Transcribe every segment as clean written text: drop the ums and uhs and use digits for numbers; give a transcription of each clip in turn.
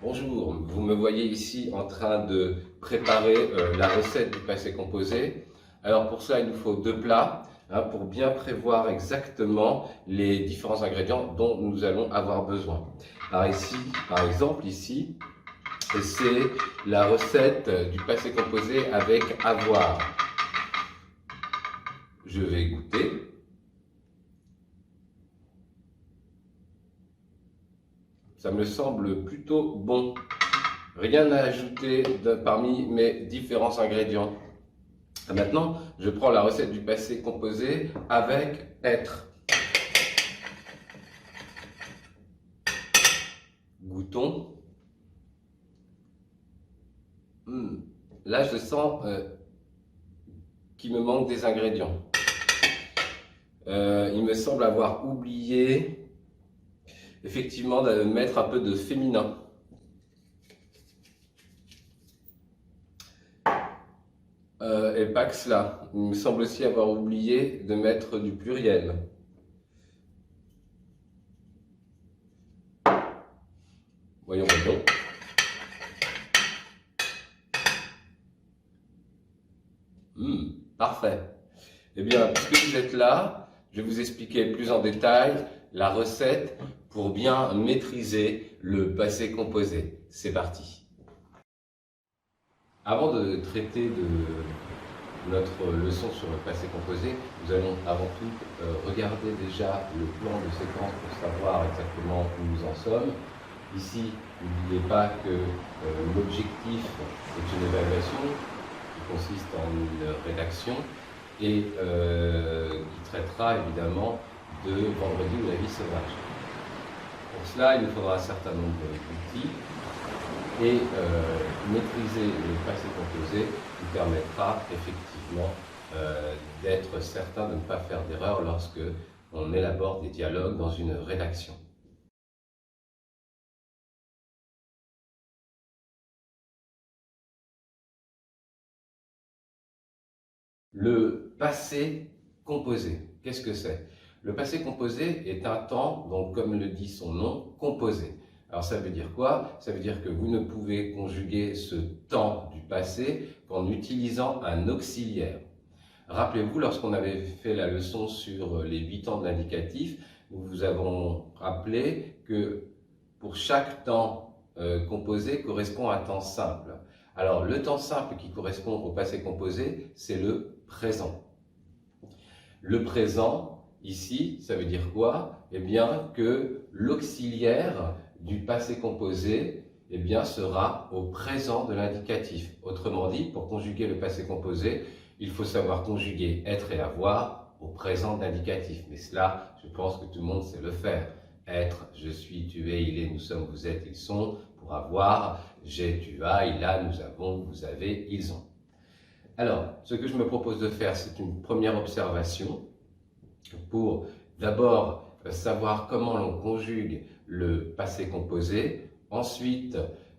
Bonjour, vous me voyez ici en train de préparer la recette du passé composé. Alors pour ça, il nous faut deux plats pour bien prévoir exactement les différents ingrédients dont nous allons avoir besoin. Par exemple, ici, c'est la recette du passé composé avec avoir. Je vais goûter. Ça me semble plutôt bon. Rien à ajouter parmi mes différents ingrédients. Maintenant, je prends la recette du passé composé avec être. Goûtons. Là, je sens qu'il me manque des ingrédients. Il me semble avoir oublié effectivement de mettre un peu de féminin. Et pas que cela, il me semble aussi avoir oublié de mettre du pluriel. Voyons. Parfait. Eh bien, puisque vous êtes là, je vais vous expliquer plus en détail la recette pour bien maîtriser le passé composé. C'est parti. Avant de traiter de notre leçon sur le passé composé, nous allons avant tout regarder déjà le plan de séquence pour savoir exactement où nous en sommes. Ici, n'oubliez pas que l'objectif est une évaluation qui consiste en une rédaction et qui traitera évidemment de Vendredi ou la vie sauvage. Pour cela, il nous faudra un certain nombre d'outils et maîtriser le passé composé nous permettra effectivement d'être certain de ne pas faire d'erreur lorsque on élabore des dialogues dans une rédaction. Le passé composé, qu'est-ce que c'est? Le passé composé est un temps, donc comme le dit son nom, composé. Alors ça veut dire quoi? Ça veut dire que vous ne pouvez conjuguer ce temps du passé qu'en utilisant un auxiliaire. Rappelez-vous, lorsqu'on avait fait la leçon sur les 8 temps de l'indicatif, nous vous avons rappelé que pour chaque temps composé correspond à un temps simple. Alors le temps simple qui correspond au passé composé, c'est le présent. Le présent, ici, ça veut dire quoi? Eh bien que l'auxiliaire du passé composé sera au présent de l'indicatif. Autrement dit, pour conjuguer le passé composé, il faut savoir conjuguer être et avoir au présent de l'indicatif. Mais cela, je pense que tout le monde sait le faire. Être, je suis, tu es, il est, nous sommes, vous êtes, ils sont. Pour avoir, j'ai, tu as, il a, nous avons, vous avez, ils ont. Alors, ce que je me propose de faire, c'est une première observation pour d'abord savoir comment l'on conjugue le passé composé. Ensuite,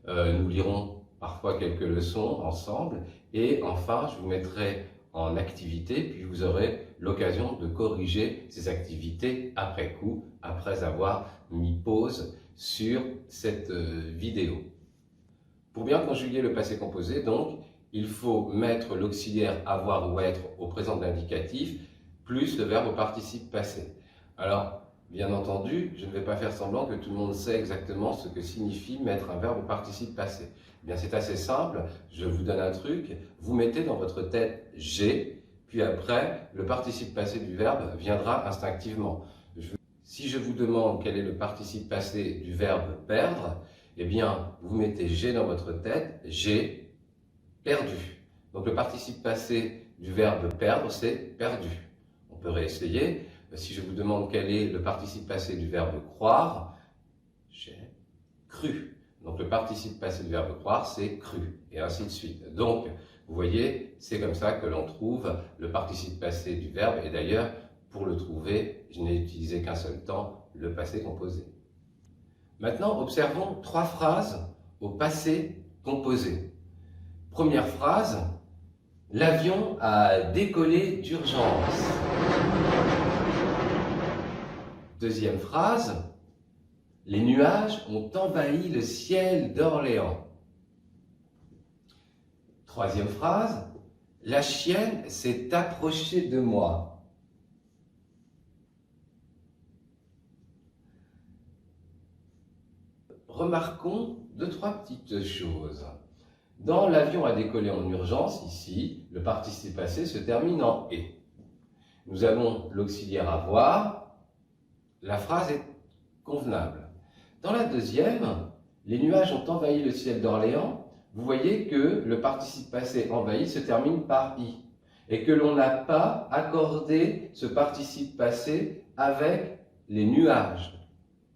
nous lirons parfois quelques leçons ensemble. Et enfin, je vous mettrai en activité, puis vous aurez l'occasion de corriger ces activités après coup, après avoir mis pause sur cette vidéo. Pour bien conjuguer le passé composé, donc, il faut mettre l'auxiliaire avoir ou être au présent de l'indicatif, plus le verbe au participe passé. Alors, bien entendu, je ne vais pas faire semblant que tout le monde sait exactement ce que signifie mettre un verbe au participe passé. Eh bien, c'est assez simple, je vous donne un truc, vous mettez dans votre tête « j'ai », puis après, le participe passé du verbe viendra instinctivement. Si je vous demande quel est le participe passé du verbe « perdre », eh bien, vous mettez « j'ai » dans votre tête, « j'ai perdu ». Donc, le participe passé du verbe « perdre », c'est « perdu ». On peut réessayer. Si je vous demande quel est le participe passé du verbe « croire », j'ai cru. Donc, le participe passé du verbe « croire », c'est « cru », et ainsi de suite. Donc, vous voyez, c'est comme ça que l'on trouve le participe passé du verbe, et d'ailleurs, pour le trouver, je n'ai utilisé qu'un seul temps, le passé composé. Maintenant, observons 3 phrases au passé composé. Première phrase, l'avion a décollé d'urgence. Deuxième phrase, Les nuages ont envahi le ciel d'Orléans. Troisième phrase, la chienne s'est approchée de moi. Remarquons deux, trois petites choses. Dans l'avion à décoller en urgence, ici, le participe passé se termine en « et ». Nous avons l'auxiliaire avoir, la phrase est convenable. Dans la deuxième, les nuages ont envahi le ciel d'Orléans, vous voyez que le participe passé envahi se termine par « i » et que l'on n'a pas accordé ce participe passé avec les nuages.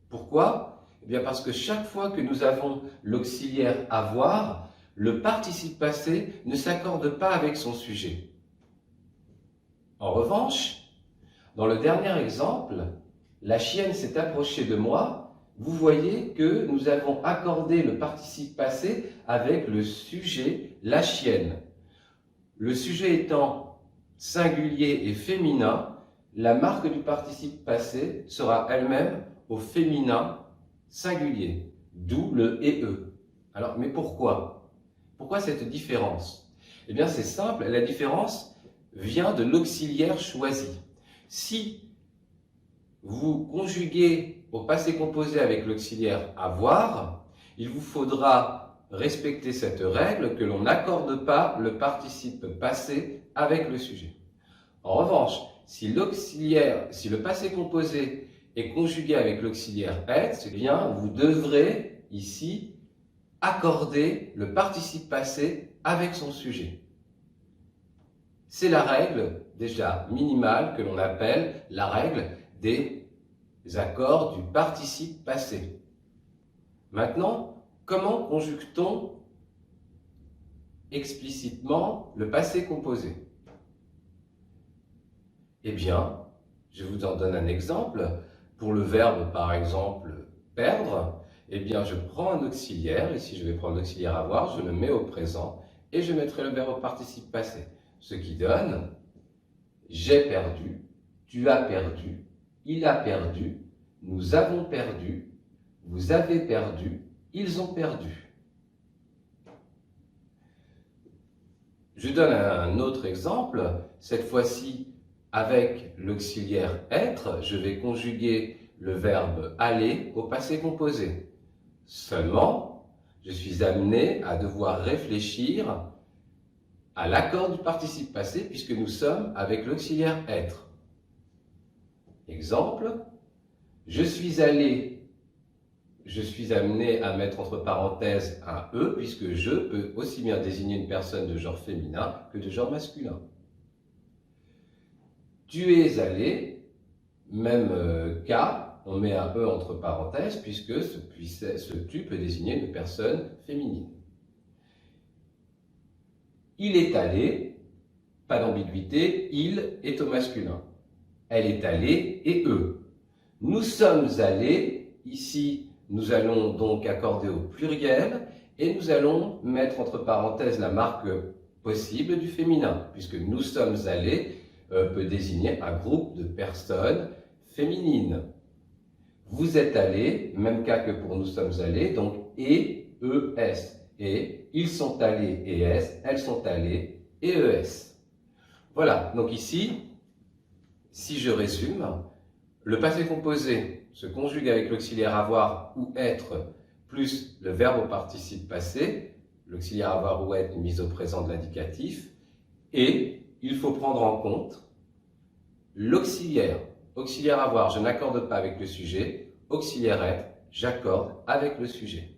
Pourquoi? Eh bien parce que chaque fois que nous avons l'auxiliaire avoir, le participe passé ne s'accorde pas avec son sujet. En revanche, dans le dernier exemple, la chienne s'est approchée de moi, vous voyez que nous avons accordé le participe passé avec le sujet, la chienne. Le sujet étant singulier et féminin, la marque du participe passé sera elle-même au féminin singulier, d'où le « et ». Alors, mais pourquoi? Pourquoi cette différence? Eh bien, c'est simple, la différence vient de l'auxiliaire choisi. Si vous conjuguez au passé composé avec l'auxiliaire avoir, il vous faudra respecter cette règle que l'on n'accorde pas le participe passé avec le sujet. En revanche, si le passé composé est conjugué avec l'auxiliaire être, eh bien, vous devrez ici accorder le participe passé avec son sujet. C'est la règle déjà minimale que l'on appelle la règle des accords du participe passé. Maintenant, comment conjugue-t-on explicitement le passé composé? Eh bien, je vous en donne un exemple. Pour le verbe, par exemple, perdre, eh bien, je prends un auxiliaire. Ici, je vais prendre l'auxiliaire avoir, je le mets au présent et je mettrai le verbe au participe passé. Ce qui donne j'ai perdu, tu as perdu, il a perdu, nous avons perdu, vous avez perdu, ils ont perdu. Je donne un autre exemple, cette fois-ci avec l'auxiliaire être, je vais conjuguer le verbe aller au passé composé. Seulement, je suis amené à devoir réfléchir à l'accord du participe passé puisque nous sommes avec l'auxiliaire être. Exemple, je suis amené à mettre entre parenthèses un E puisque je peux aussi bien désigner une personne de genre féminin que de genre masculin. Tu es allé, même cas, on met un E entre parenthèses puisque ce tu peut désigner une personne féminine. Il est allé, pas d'ambiguïté, il est au masculin. Elle est allée et eux. Nous sommes allés, ici nous allons donc accorder au pluriel et nous allons mettre entre parenthèses la marque possible du féminin, puisque nous sommes allés peut désigner un groupe de personnes féminines. Vous êtes allés, même cas que pour nous sommes allés, donc et, es. Et ils sont allés et es, elles sont allées et es. Voilà, donc ici, si je résume, le passé composé se conjugue avec l'auxiliaire avoir ou être plus le verbe au participe passé, l'auxiliaire avoir ou être mis au présent de l'indicatif, et il faut prendre en compte l'auxiliaire. Auxiliaire avoir, je n'accorde pas avec le sujet, auxiliaire être, j'accorde avec le sujet.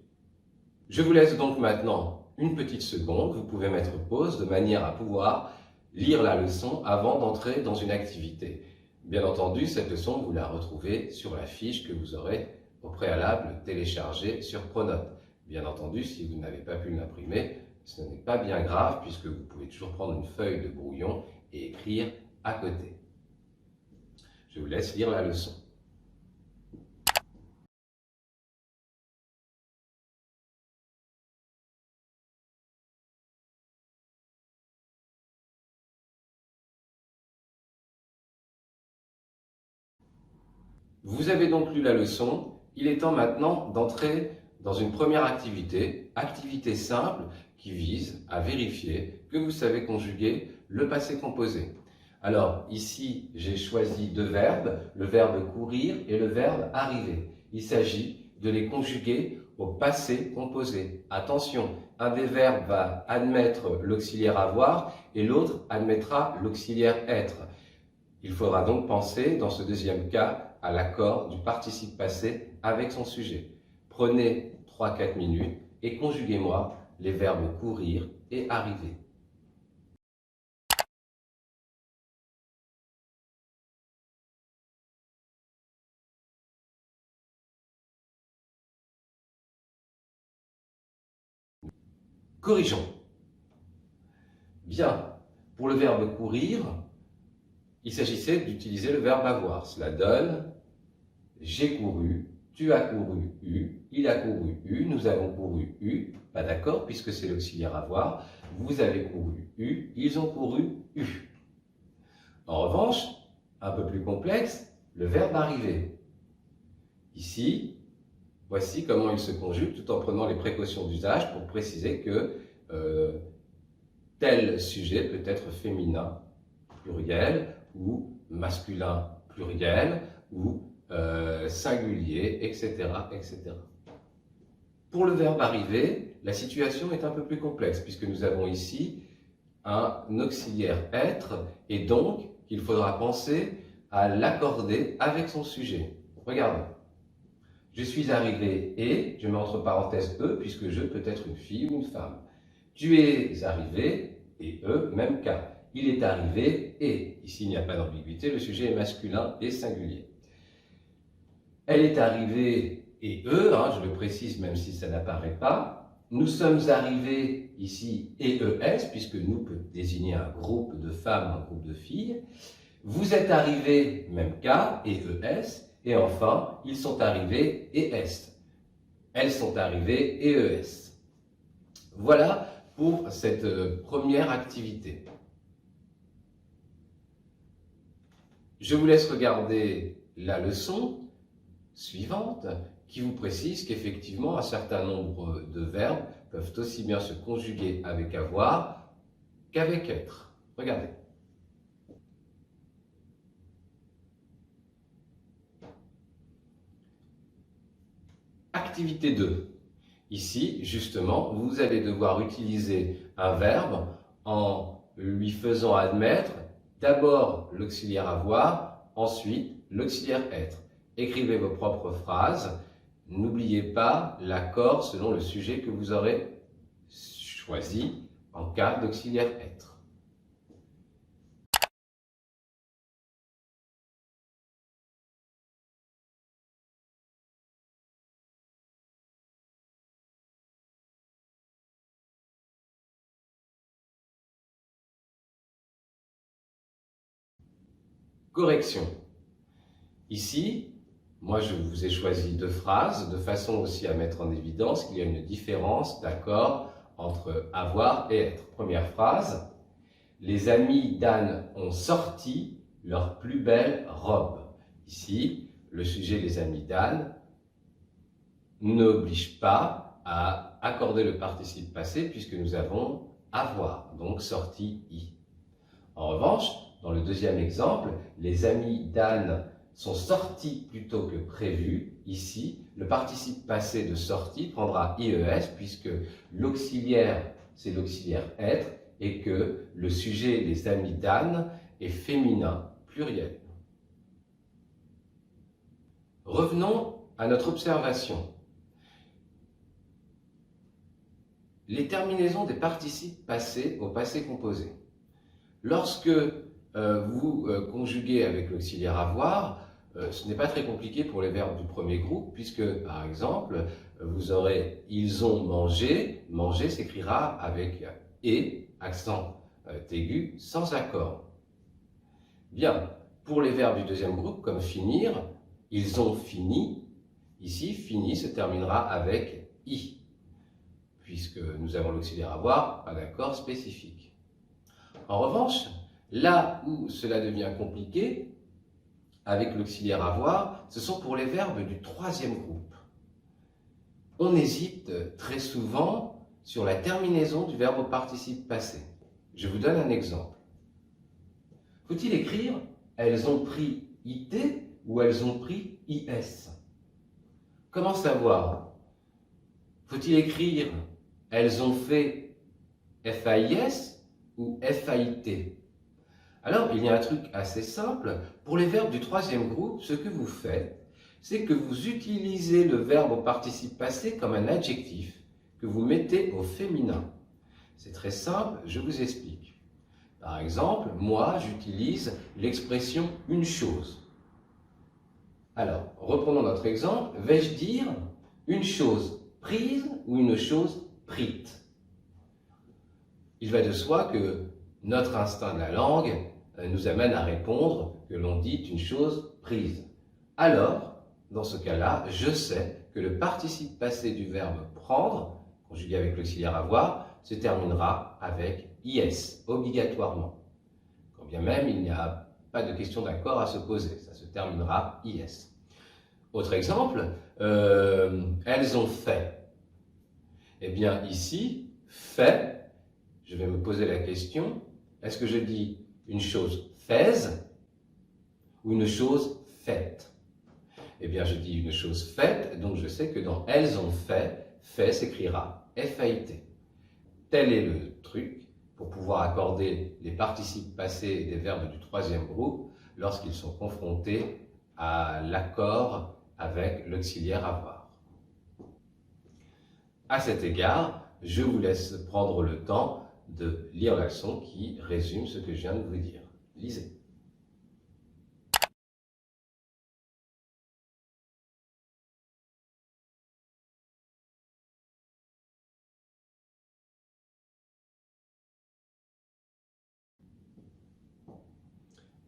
Je vous laisse donc maintenant une petite seconde, vous pouvez mettre pause de manière à pouvoir lire la leçon avant d'entrer dans une activité. Bien entendu, cette leçon, vous la retrouvez sur la fiche que vous aurez au préalable téléchargée sur Pronote. Bien entendu, si vous n'avez pas pu l'imprimer, ce n'est pas bien grave puisque vous pouvez toujours prendre une feuille de brouillon et écrire à côté. Je vous laisse lire la leçon. Vous avez donc lu la leçon il est temps maintenant d'entrer dans une première activité, activité simple qui vise à vérifier que vous savez conjuguer le passé composé. Alors ici, j'ai choisi deux verbes, le verbe courir et le verbe arriver. Il s'agit de les conjuguer au passé composé. Attention, un des verbes va admettre l'auxiliaire avoir et l'autre admettra l'auxiliaire être. Il faudra donc penser, dans ce deuxième cas, à l'accord du participe passé avec son sujet. Prenez 3-4 minutes et conjuguez-moi les verbes courir et arriver. Corrigeons. Bien, pour le verbe courir, il s'agissait d'utiliser le verbe avoir. Cela donne « j'ai couru », « tu as couru eu », « il a couru eu », « nous avons couru eu », pas d'accord puisque c'est l'auxiliaire avoir, « vous avez couru eu », « ils ont couru eu ». En revanche, un peu plus complexe, le verbe arriver. Ici, voici comment il se conjugue tout en prenant les précautions d'usage pour préciser que tel sujet peut être féminin pluriel ou masculin pluriel ou singulier, etc., etc. Pour le verbe arriver, la situation est un peu plus complexe puisque nous avons ici un auxiliaire être et donc il faudra penser à l'accorder avec son sujet. Regardez. Je suis arrivé et, je mets entre parenthèses e, puisque je peut être une fille ou une femme. Tu es arrivé et e, même cas. Il est arrivé et, ici il n'y a pas d'ambiguïté, le sujet est masculin et singulier. Elle est arrivée et e, je le précise même si ça n'apparaît pas. Nous sommes arrivés ici et es, puisque nous peut désigner un groupe de femmes, un groupe de filles. Vous êtes arrivés, même cas, et es. Et enfin, ils sont arrivés et est. Elles sont arrivées et es. Voilà pour cette première activité. Je vous laisse regarder la leçon suivante qui vous précise qu'effectivement un certain nombre de verbes peuvent aussi bien se conjuguer avec avoir qu'avec être. Regardez. Activité 2. Ici, justement, vous allez devoir utiliser un verbe en lui faisant admettre d'abord l'auxiliaire avoir, ensuite l'auxiliaire être. Écrivez vos propres phrases. N'oubliez pas l'accord selon le sujet que vous aurez choisi en cas d'auxiliaire être. Correction. Ici, moi je vous ai choisi deux phrases, de façon aussi à mettre en évidence qu'il y a une différence d'accord entre avoir et être. Première phrase, les amis d'Anne ont sorti leur plus belle robe. Ici, le sujet les amis d'Anne n'oblige pas à accorder le participe passé puisque nous avons avoir, donc sorti i. En revanche, dans le deuxième exemple, les amis d'Anne sont sortis plus tôt que prévu. Ici, le participe passé de sortie prendra IES puisque l'auxiliaire, c'est l'auxiliaire être et que le sujet, les amis d'Anne, est féminin, pluriel. Revenons à notre observation. Les terminaisons des participes passés au passé composé. Lorsque vous conjuguez avec l'auxiliaire avoir, ce n'est pas très compliqué pour les verbes du premier groupe, puisque, par exemple, vous aurez « ils ont mangé », « manger » s'écrira avec « et », accent aigu, sans accord. Bien, pour les verbes du deuxième groupe, comme « finir », « ils ont fini », ici « fini » se terminera avec « i », puisque nous avons l'auxiliaire avoir, pas d'accord spécifique. En revanche, là où cela devient compliqué, avec l'auxiliaire avoir, ce sont pour les verbes du troisième groupe. On hésite très souvent sur la terminaison du verbe au participe passé. Je vous donne un exemple. Faut-il écrire « elles ont pris IT » ou « elles ont pris IS ». Comment savoir? Faut-il écrire « elles ont fait FAIS » ou FAIT? Alors, il y a un truc assez simple. Pour les verbes du troisième groupe, ce que vous faites, c'est que vous utilisez le verbe au participe passé comme un adjectif que vous mettez au féminin. C'est très simple, je vous explique. Par exemple, moi, j'utilise l'expression « une chose ». Alors, reprenons notre exemple. Vais-je dire une chose prise ou une chose prite? Il va de soi que notre instinct de la langue nous amène à répondre que l'on dit une chose prise. Alors, dans ce cas-là, je sais que le participe passé du verbe prendre, conjugué avec l'auxiliaire avoir, se terminera avec IS, obligatoirement. Quand bien même il n'y a pas de question d'accord à se poser, ça se terminera IS. Autre exemple, elles ont fait. Eh bien ici, fait, je vais me poser la question, est-ce que je dis une chose faise ou une chose faite? Eh bien je dis une chose faite, donc je sais que dans elles ont fait s'écrira F-A-I-T. Tel est le truc pour pouvoir accorder les participes passés des verbes du troisième groupe lorsqu'ils sont confrontés à l'accord avec l'auxiliaire avoir. À cet égard, je vous laisse prendre le temps de lire la leçon qui résume ce que je viens de vous dire. Lisez.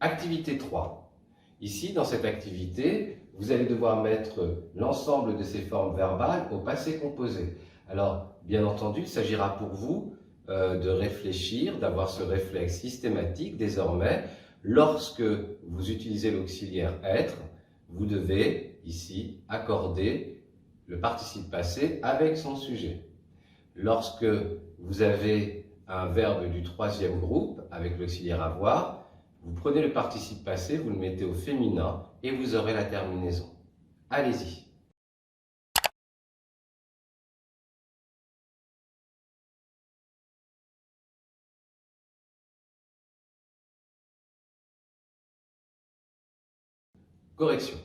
Activité 3. Ici, dans cette activité, vous allez devoir mettre l'ensemble de ces formes verbales au passé composé. Alors, bien entendu, il s'agira pour vous de réfléchir, d'avoir ce réflexe systématique désormais. Lorsque vous utilisez l'auxiliaire être, vous devez ici accorder le participe passé avec son sujet. Lorsque vous avez un verbe du troisième groupe avec l'auxiliaire avoir, vous prenez le participe passé, vous le mettez au féminin et vous aurez la terminaison. Allez-y. Correction.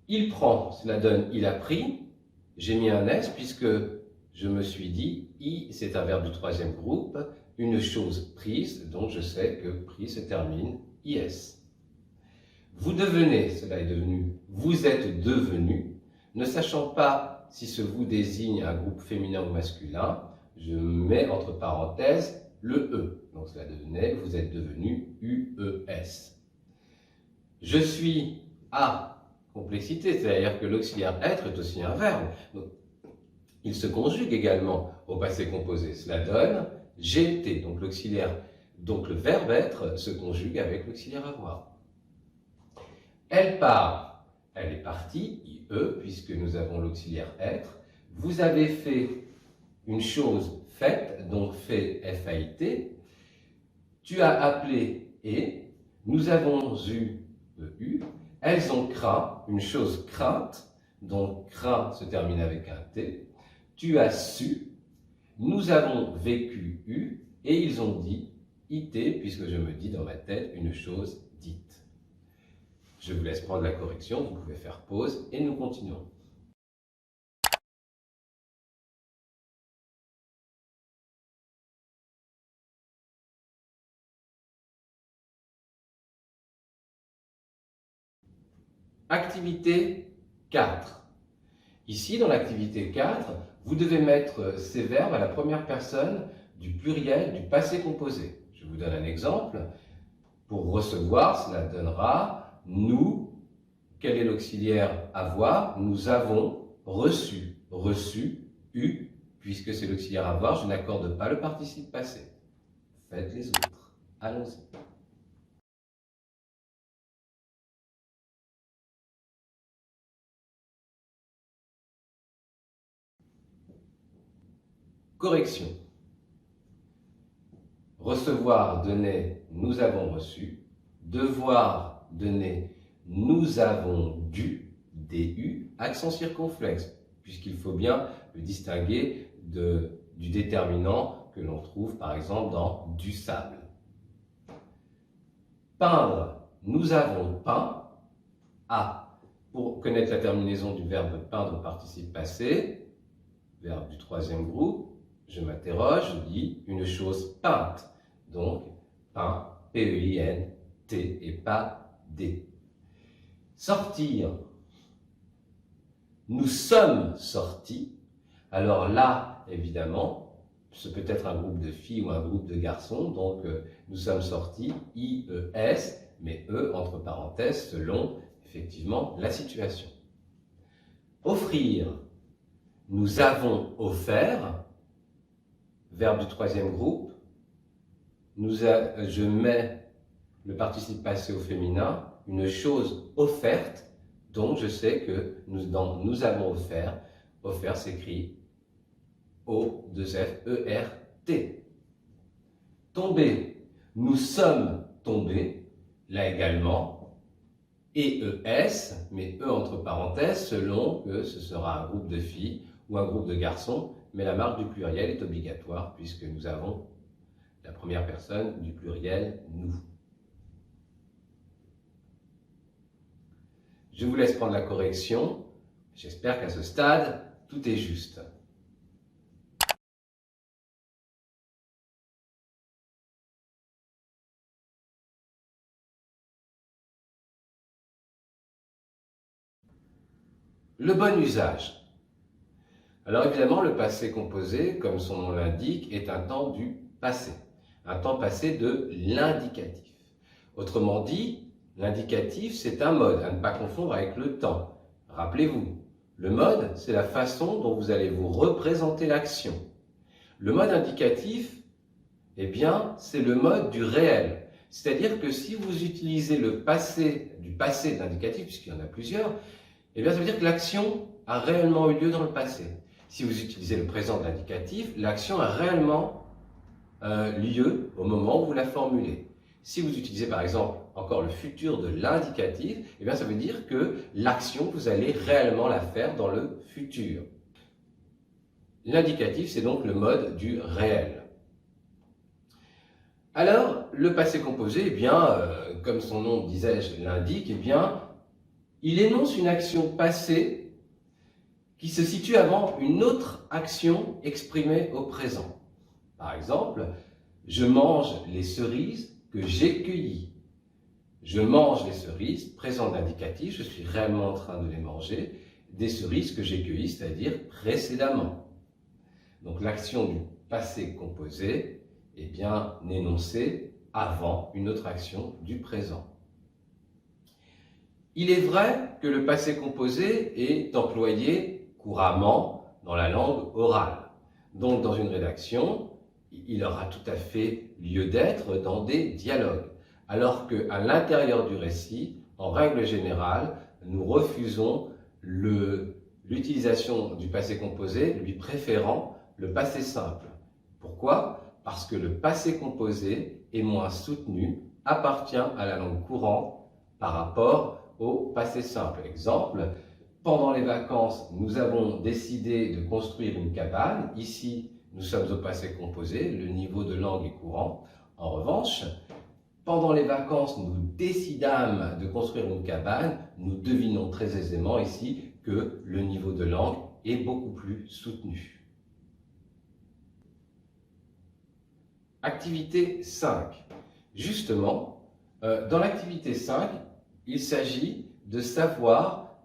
Il prend, cela donne il a pris. J'ai mis un S puisque je me suis dit I, c'est un verbe du troisième groupe, une chose prise, donc je sais que pris se termine IS. Vous devenez, cela est devenu, vous êtes devenu, ne sachant pas si ce vous désigne un groupe féminin ou masculin, je mets entre parenthèses le E. Donc cela devenait, vous êtes devenu UES. Je suis à complexité, c'est-à-dire que l'auxiliaire être est aussi un verbe. Donc, il se conjugue également au passé composé. Cela donne j'ai été. Donc l'auxiliaire, donc le verbe être se conjugue avec l'auxiliaire avoir. Elle part, elle est partie, IE, puisque nous avons l'auxiliaire être. Vous avez fait une chose faite, donc fait FAIT. Tu as appelé et. Nous avons eu EU. Elles ont craint, une chose crainte, donc craint se termine avec un T. Tu as su. Nous avons vécu U. Et ils ont dit IT, puisque je me dis dans ma tête une chose dite. Je vous laisse prendre la correction, vous pouvez faire pause et nous continuons. Activité 4. Ici, dans l'activité 4, vous devez mettre ces verbes à la première personne du pluriel du passé composé. Je vous donne un exemple. Pour recevoir, cela donnera nous. Quel est l'auxiliaire avoir? Nous avons reçu. Reçu, eu, puisque c'est l'auxiliaire avoir, je n'accorde pas le participe passé. Faites les autres. Allons-y. correction. Recevoir, donner, nous avons reçu. Devoir, donner, nous avons dû, DU, accent circonflexe, puisqu'il faut bien le distinguer du déterminant que l'on trouve par exemple dans du sable. Peindre, nous avons peint. A. Pour connaître la terminaison du verbe peindre au participe passé, verbe du troisième groupe, je m'interroge, je dis une chose peinte. Donc, peint, P-E-I-N-T et pas D. Sortir, nous sommes sortis. Alors là, évidemment, ce peut être un groupe de filles ou un groupe de garçons, donc nous sommes sortis, I-E-S, mais E entre parenthèses selon effectivement la situation. Offrir, nous avons offert, verbe du troisième groupe, je mets le participe passé au féminin, une chose offerte, donc je sais que nous avons offert, offert s'écrit O-2-F-E-R-T. Tomber, nous sommes tombés, là également, E-E-S, mais E entre parenthèses, selon que ce sera un groupe de filles ou un groupe de garçons, mais la marque du pluriel est obligatoire puisque nous avons la première personne du pluriel nous. Je vous laisse prendre la correction. J'espère qu'à ce stade, tout est juste. Le bon usage. Alors évidemment, le passé composé, comme son nom l'indique, est un temps du passé, un temps passé de l'indicatif. Autrement dit, l'indicatif, c'est un mode, à ne pas confondre avec le temps. Rappelez-vous, le mode, c'est la façon dont vous allez vous représenter l'action. Le mode indicatif, eh bien, c'est le mode du réel. C'est-à-dire que si vous utilisez le passé, du passé de l'indicatif, puisqu'il y en a plusieurs, eh bien, ça veut dire que l'action a réellement eu lieu dans le passé. Si vous utilisez le présent de l'indicatif, l'action a réellement lieu au moment où vous la formulez. Si vous utilisez par exemple encore le futur de l'indicatif, eh bien, ça veut dire que l'action, vous allez réellement la faire dans le futur. L'indicatif, c'est donc le mode du réel. Alors, le passé composé, eh bien, comme son nom, disais-je, l'indique, eh bien, il énonce une action passée qui se situe avant une autre action exprimée au présent. Par exemple, je mange les cerises que j'ai cueillies. Je mange les cerises, présent d'indicatif, je suis réellement en train de les manger, des cerises que j'ai cueillies, c'est-à-dire précédemment. Donc l'action du passé composé est bien énoncée avant une autre action du présent. Il est vrai que le passé composé est employé couramment dans la langue orale. Donc dans une rédaction, il aura tout à fait lieu d'être dans des dialogues. Alors qu'à l'intérieur du récit, en règle générale, nous refusons l'utilisation du passé composé, lui préférant le passé simple. Pourquoi? Parce que le passé composé est moins soutenu, appartient à la langue courante par rapport au passé simple. Exemple, pendant les vacances, nous avons décidé de construire une cabane. Ici, nous sommes au passé composé, le niveau de langue est courant. En revanche, pendant les vacances, nous décidâmes de construire une cabane. Nous devinons très aisément ici que le niveau de langue est beaucoup plus soutenu. Activité 5. Justement, dans l'activité 5, il s'agit de savoir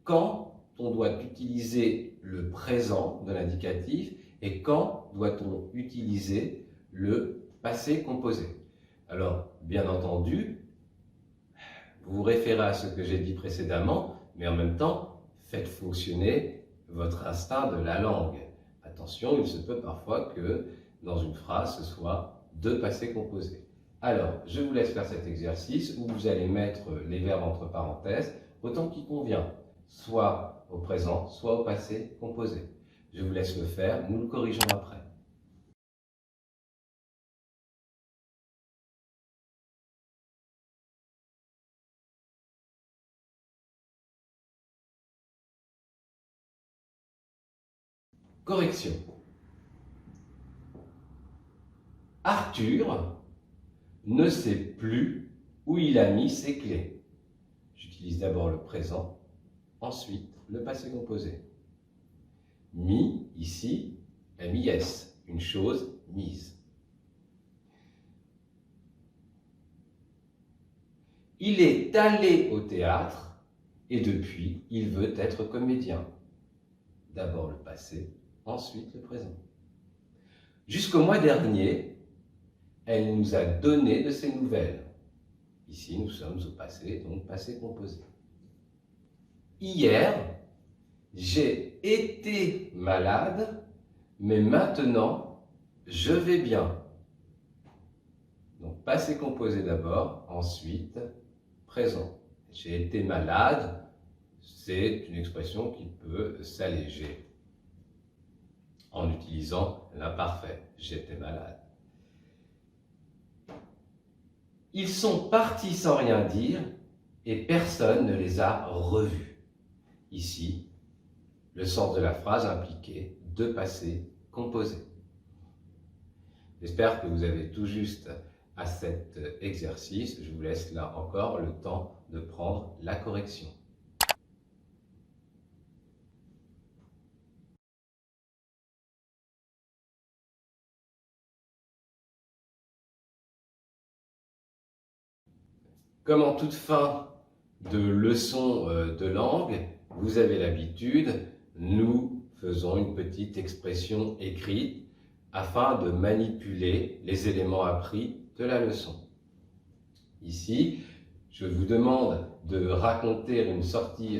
quand on doit utiliser le présent de l'indicatif et quand doit-on utiliser le passé composé. Alors, bien entendu, vous vous référez à ce que j'ai dit précédemment, mais en même temps, faites fonctionner votre instinct de la langue. Attention, il se peut parfois que dans une phrase, ce soit deux passés composés. Alors, je vous laisse faire cet exercice où vous allez mettre les verbes entre parenthèses autant qu'il convient, soit au présent, soit au passé composé. Je vous laisse le faire, nous le corrigeons après. Correction. Arthur ne sait plus où il a mis ses clés. J'utilise d'abord le présent, ensuite le passé composé. Mis, ici, M-I-S, une chose mise. Il est allé au théâtre et depuis, il veut être comédien. D'abord le passé, ensuite le présent. Jusqu'au mois dernier, elle nous a donné de ses nouvelles. Ici, nous sommes au passé, donc passé composé. Hier, j'ai été malade, mais maintenant, je vais bien. Donc, passé composé d'abord, ensuite, présent. J'ai été malade, c'est une expression qui peut s'alléger en utilisant l'imparfait. J'étais malade. Ils sont partis sans rien dire et personne ne les a revus. Ici, le sens de la phrase impliquait deux passés composés. J'espère que vous avez tout juste à cet exercice. Je vous laisse là encore le temps de prendre la correction. Comme en toute fin de leçon de langue, vous avez l'habitude, nous faisons une petite expression écrite afin de manipuler les éléments appris de la leçon. Ici, je vous demande de raconter une sortie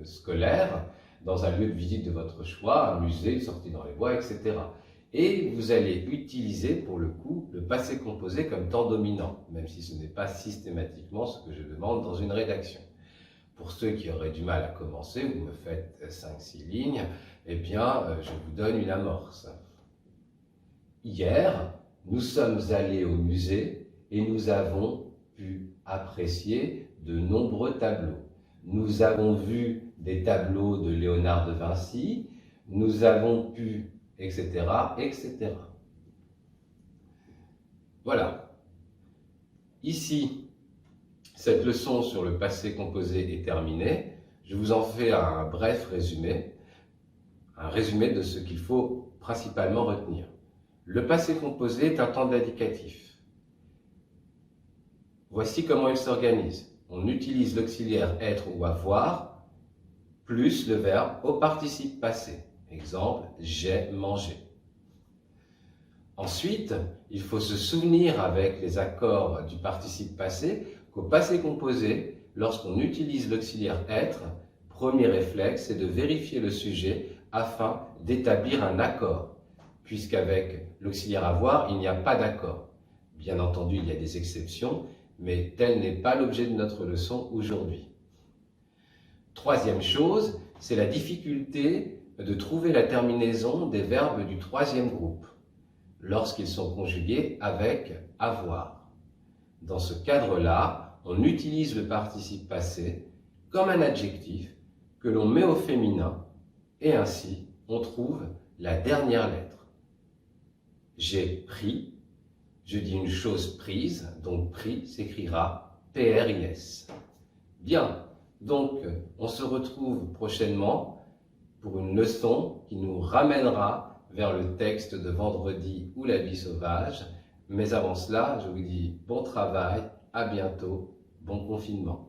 scolaire dans un lieu de visite de votre choix, un musée, une sortie dans les bois, etc. Et vous allez utiliser pour le coup le passé composé comme temps dominant, même si ce n'est pas systématiquement ce que je demande dans une rédaction. Pour ceux qui auraient du mal à commencer, vous me faites 5-6 lignes, eh bien je vous donne une amorce. Hier, nous sommes allés au musée et nous avons pu apprécier de nombreux tableaux. Nous avons vu des tableaux de Léonard de Vinci, nous avons pu, etc., etc. Voilà. Ici, cette leçon sur le passé composé est terminée. Je vous en fais un bref résumé, un résumé de ce qu'il faut principalement retenir. Le passé composé est un temps d'indicatif. Voici comment il s'organise. On utilise l'auxiliaire être ou avoir plus le verbe au participe passé. Exemple, j'ai mangé. Ensuite, il faut se souvenir avec les accords du participe passé qu'au passé composé, lorsqu'on utilise l'auxiliaire être, premier réflexe est de vérifier le sujet afin d'établir un accord, puisqu'avec l'auxiliaire avoir, il n'y a pas d'accord. Bien entendu, il y a des exceptions, mais tel n'est pas l'objet de notre leçon aujourd'hui. Troisième chose, c'est la difficulté de trouver la terminaison des verbes du troisième groupe, lorsqu'ils sont conjugués avec avoir. Dans ce cadre-là, on utilise le participe passé comme un adjectif que l'on met au féminin et ainsi on trouve la dernière lettre. J'ai pris, je dis une chose prise, donc pris s'écrira P-R-I-S. Bien, donc on se retrouve prochainement pour une leçon qui nous ramènera vers le texte de vendredi ou la vie sauvage. Mais avant cela, je vous dis bon travail, à bientôt, bon confinement.